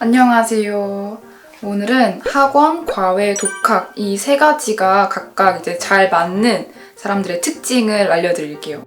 안녕하세요. 오늘은 학원, 과외, 독학 이 세 가지가 각각 이제 잘 맞는 사람들의 특징을 알려드릴게요.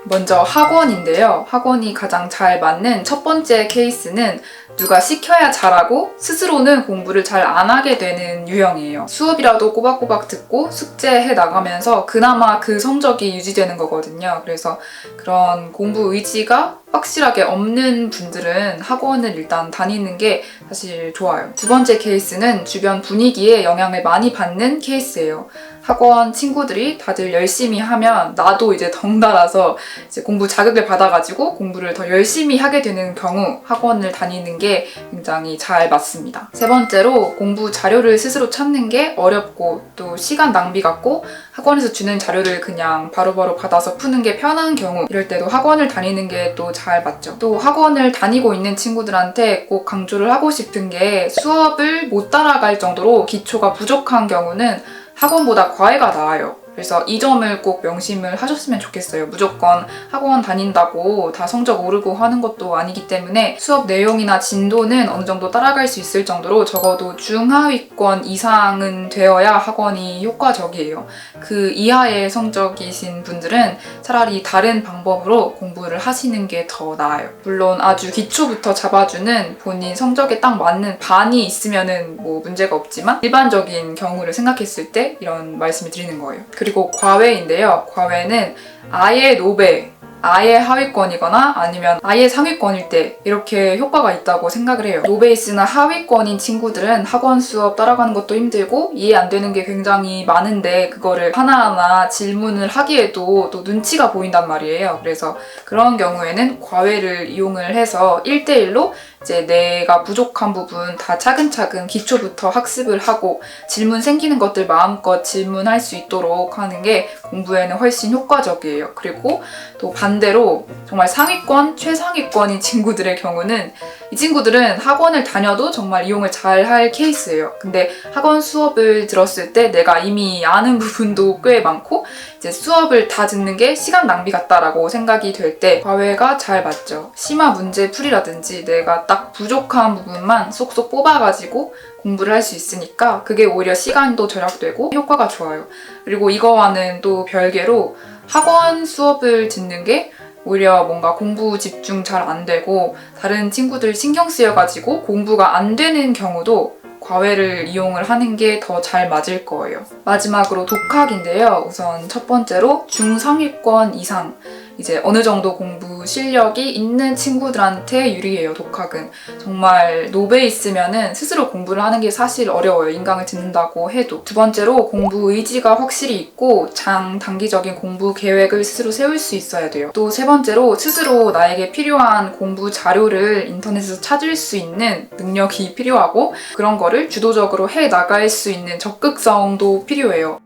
먼저 학원인데요. 학원이 가장 잘 맞는 첫 번째 케이스는 누가 시켜야 잘하고 스스로는 공부를 잘 안 하게 되는 유형이에요. 수업이라도 꼬박꼬박 듣고 숙제해 나가면서 그나마 그 성적이 유지되는 거거든요. 그래서 그런 공부 의지가 확실하게 없는 분들은 학원을 일단 다니는 게 사실 좋아요. 두 번째 케이스는 주변 분위기에 영향을 많이 받는 케이스예요. 학원 친구들이 다들 열심히 하면 나도 이제 덩달아서 이제 공부 자극을 받아가지고 공부를 더 열심히 하게 되는 경우 학원을 다니는 게 굉장히 잘 맞습니다. 세 번째로 공부 자료를 스스로 찾는 게 어렵고 또 시간 낭비 같고 학원에서 주는 자료를 그냥 바로바로 받아서 푸는 게 편한 경우 이럴 때도 학원을 다니는 게 또 잘 맞죠. 또 학원을 다니고 있는 친구들한테 꼭 강조를 하고 싶은 게 수업을 못 따라갈 정도로 기초가 부족한 경우는 학원보다 과외가 나아요. 그래서 이 점을 꼭 명심을 하셨으면 좋겠어요. 무조건 학원 다닌다고 다 성적 오르고 하는 것도 아니기 때문에 수업 내용이나 진도는 어느 정도 따라갈 수 있을 정도로 적어도 중하위권 이상은 되어야 학원이 효과적이에요. 그 이하의 성적이신 분들은 차라리 다른 방법으로 공부를 하시는 게 더 나아요. 물론 아주 기초부터 잡아주는 본인 성적에 딱 맞는 반이 있으면은 뭐 문제가 없지만 일반적인 경우를 생각했을 때 이런 말씀을 드리는 거예요. 그리고 과외인데요. 과외는 아예 노배, 아예 하위권이거나 아니면 아예 상위권일 때 이렇게 효과가 있다고 생각을 해요. 노베이스나 하위권인 친구들은 학원 수업 따라가는 것도 힘들고 이해 안 되는 게 굉장히 많은데 그거를 하나하나 질문을 하기에도 또 눈치가 보인단 말이에요. 그래서 그런 경우에는 과외를 이용을 해서 1대1로 이제 내가 부족한 부분 다 차근차근 기초부터 학습을 하고 질문 생기는 것들 마음껏 질문할 수 있도록 하는 게 공부에는 훨씬 효과적이에요. 그리고 또 반대로 정말 상위권, 최상위권인 친구들의 경우는 이 친구들은 학원을 다녀도 정말 이용을 잘 할 케이스예요. 근데 학원 수업을 들었을 때 내가 이미 아는 부분도 꽤 많고 이제 수업을 다 듣는 게 시간 낭비 같다라고 생각이 될 때 과외가 잘 맞죠. 심화 문제 풀이라든지 내가 딱 부족한 부분만 쏙쏙 뽑아가지고 공부를 할 수 있으니까 그게 오히려 시간도 절약되고 효과가 좋아요. 그리고 이거와는 또 별개로 학원 수업을 듣는 게 오히려 뭔가 공부 집중 잘 안 되고 다른 친구들 신경 쓰여가지고 공부가 안 되는 경우도 과외를 이용을 하는 게 더 잘 맞을 거예요. 마지막으로 독학인데요. 우선 첫 번째로 중상위권 이상 이제 어느 정도 공부 실력이 있는 친구들한테 유리해요. 독학은 정말 노베 있으면은 스스로 공부를 하는 게 사실 어려워요. 인강을 듣는다고 해도. 두 번째로 공부 의지가 확실히 있고 장단기적인 공부 계획을 스스로 세울 수 있어야 돼요. 또 세 번째로 스스로 나에게 필요한 공부 자료를 인터넷에서 찾을 수 있는 능력이 필요하고 그런 거를 주도적으로 해 나갈 수 있는 적극성도 필요해요.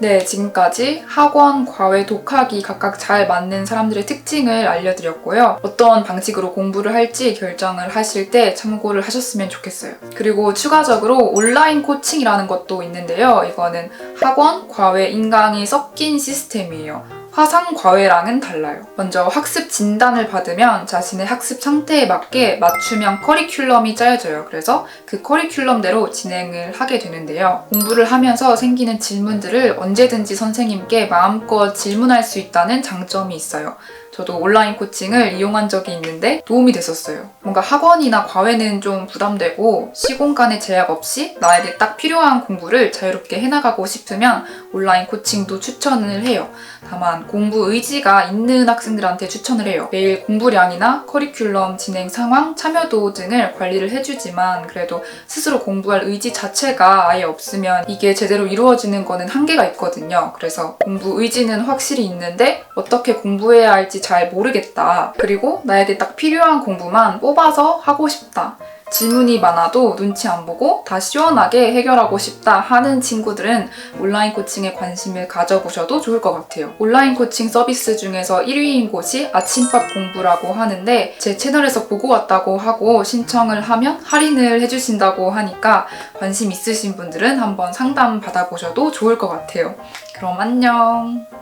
네, 지금까지 학원, 과외, 독학이 각각 잘 맞는 사람들의 특징을 알려드렸고요. 어떤 방식으로 공부를 할지 결정을 하실 때 참고를 하셨으면 좋겠어요. 그리고 추가적으로 온라인 코칭이라는 것도 있는데요. 이거는 학원, 과외, 인강이 섞인 시스템이에요. 화상 과외랑은 달라요. 먼저 학습 진단을 받으면 자신의 학습 상태에 맞게 맞춤형 커리큘럼이 짜여져요. 그래서 그 커리큘럼대로 진행을 하게 되는데요. 공부를 하면서 생기는 질문들을 언제든지 선생님께 마음껏 질문할 수 있다는 장점이 있어요. 저도 온라인 코칭을 이용한 적이 있는데 도움이 됐었어요. 뭔가 학원이나 과외는 좀 부담되고 시공간의 제약 없이 나에게 딱 필요한 공부를 자유롭게 해나가고 싶으면 온라인 코칭도 추천을 해요. 다만 공부 의지가 있는 학생들한테 추천을 해요. 매일 공부량이나 커리큘럼 진행 상황, 참여도 등을 관리를 해주지만 그래도 스스로 공부할 의지 자체가 아예 없으면 이게 제대로 이루어지는 거는 한계가 있거든요. 그래서 공부 의지는 확실히 있는데 어떻게 공부해야 할지 잘 모르겠다. 그리고 나에게 딱 필요한 공부만 뽑아서 하고 싶다. 질문이 많아도 눈치 안 보고 다 시원하게 해결하고 싶다 하는 친구들은 온라인 코칭에 관심을 가져보셔도 좋을 것 같아요. 온라인 코칭 서비스 중에서 1위인 곳이 아침밥 공부라고 하는데 제 채널에서 보고 왔다고 하고 신청을 하면 할인을 해주신다고 하니까 관심 있으신 분들은 한번 상담 받아보셔도 좋을 것 같아요. 그럼 안녕!